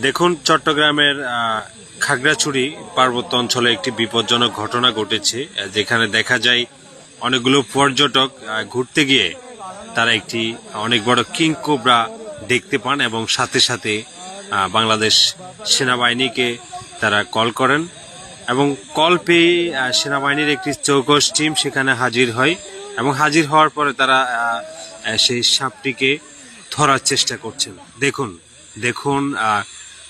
দেখুন, চট্টগ্রামের খাগড়াছড়ি পার্বত্য অঞ্চলে একটি বিপজ্জনক ঘটনা ঘটেছে, যেখানে দেখা যায় অনেকগুলো পর্যটক ঘুরতে গিয়ে তারা একটি অনেক বড় কিং কোবরা দেখতে পান এবং সাথে সাথে বাংলাদেশ সেনাবাহিনীকে তারা কল করেন এবং কল পেয়ে সেনাবাহিনীর একটি চৌকস টিম সেখানে হাজির হয় এবং হাজির হওয়ার পরে তারা সেই সাপটিকে ধরার চেষ্টা করছেন। দেখুন দেখুন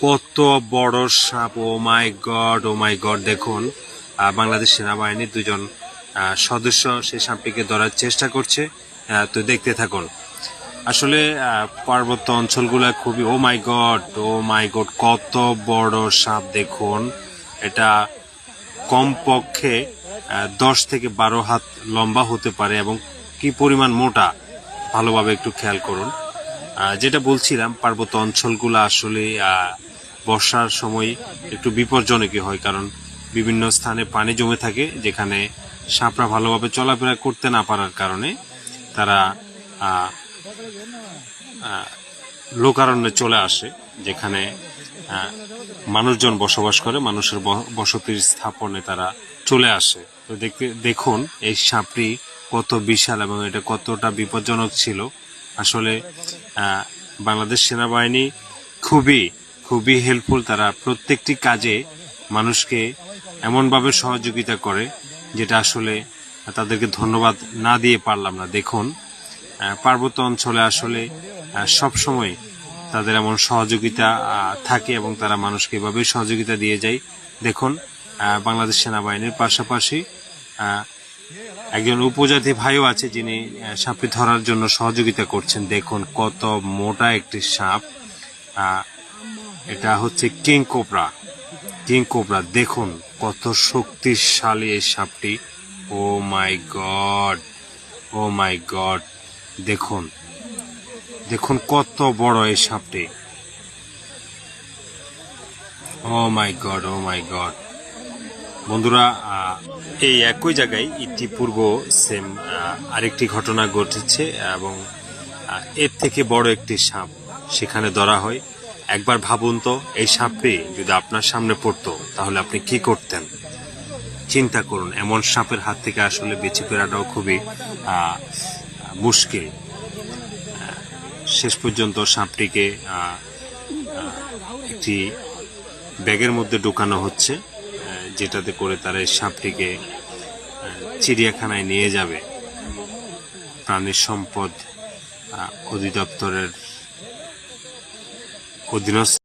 কত বড় সাপ! ও মাই গড! দেখুন, বাংলাদেশ সেনাবাহিনীর দুজন সদস্য সেই সাপটিকে ধরার চেষ্টা করছে। তো দেখতে থাকুন। আসলে পার্বত্য অঞ্চলগুলো খুবই ও মাই গড কত বড় সাপ! দেখুন, এটা কমপক্ষে 10 থেকে 12 হাত লম্বা হতে পারে এবং কি পরিমাণ মোটা ভালোভাবে একটু খেয়াল করুন। যেটা বলছিলাম, পার্বত্য অঞ্চলগুলো আসলে বর্ষার সময় একটু বিপজ্জনকই হয়, কারণ বিভিন্ন স্থানে পানি জমে থাকে, যেখানে সাপরা ভালোভাবে চলাফেরা করতে না পারার কারণে তারা লোকারণ্যে চলে আসে, যেখানে মানুষজন বসবাস করে, মানুষের বসতির স্থাপনে তারা চলে আসে। তো দেখুন এই সাপটি কত বিশাল এবং এটা কতটা বিপজ্জনক ছিল। আসলে বাংলাদেশ সেনাবাহিনী খুবই হেল্পফুল। তারা প্রত্যেকটি কাজে মানুষকে এমনভাবে সহযোগিতা করে, যেটা আসলে তাদেরকে ধন্যবাদ না দিয়ে পারলাম না। দেখুন, পার্বত্য অঞ্চলে আসলে সবসময় তাদের এমন সহযোগিতা থাকে এবং তারা মানুষকে এভাবে সহযোগিতা দিয়ে যায়। দেখুন, বাংলাদেশ সেনাবাহিনীর পাশাপাশি একজন উপজাতি ভাইও আছে, যিনি সাপটি ধরার জন্য সহযোগিতা করছেন। দেখুন কত মোটা একটি সাপ! এটা হচ্ছে কিং কোবরা। দেখুন কত শক্তিশালী এই সাপটি! ও মাই গড! দেখুন কত বড় এই সাপটি! ও মাই গড! বন্ধুরা, এই একই জায়গায় ইতিপূর্ব সেম আরেকটি ঘটনা ঘটেছে এবং এর থেকে বড় একটি সাপ সেখানে ধরা হয়। একবার ভাবুন তো, এই সাপটি যদি আপনার সামনে পড়তো তাহলে আপনি কি করতেন? চিন্তা করুন, এমন সাপের হাত থেকে আসলে বেঁচে ফেরাটাও খুবই মুশকিল। শেষ পর্যন্ত সাপটিকে একটি ব্যাগের মধ্যে ঢোকানো হচ্ছে, যেটাতে করে তারা এই সাপটিকে চিড়িয়াখানায় নিয়ে যাবে। প্রাণী সম্পদ অধিদপ্তরের অধীনস্থ